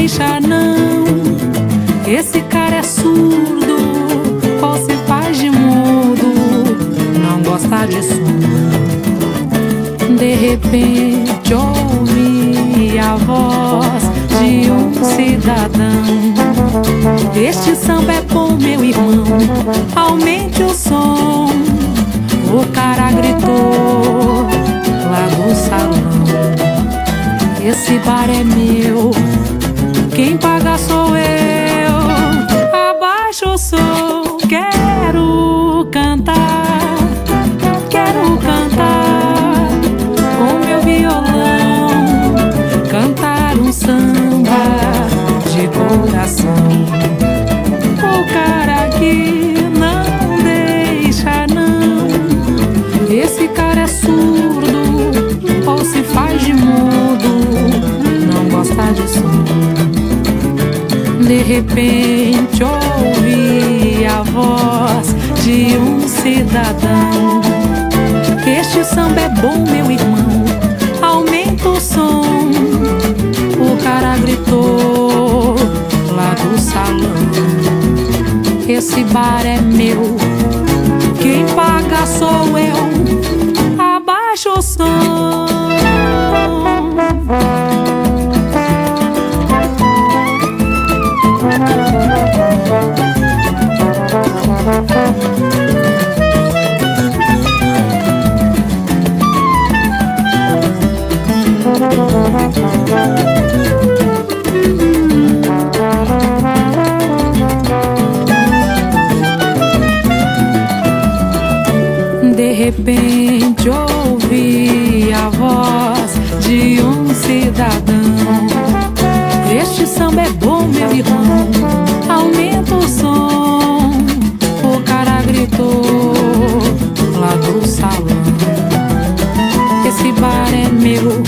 deixa não. Esse cara é surdo ou se faz de mudo, não gosta de som. De repente ouvi a voz de um cidadão. Este samba é bom, meu irmão, aumente o som. O cara gritou lá do salão: esse bar é meu, quem paga sou eu. Abaixa o som, quero cantar, quero cantar com meu violão, cantar um samba de coração. O cara aqui não deixa não. Esse cara é surdo ou se faz de mudo, não gosta de som. De repente ouvi a voz de um cidadão: este samba é bom, meu irmão, aumenta o som. O cara gritou lá do salão: esse bar é meu, quem paga sou eu. Abaixa o som. De repente ouvi a voz de um cidadão: este samba é bom, meu irmão, aumenta o som. O cara gritou lá do salão: esse bar é meu,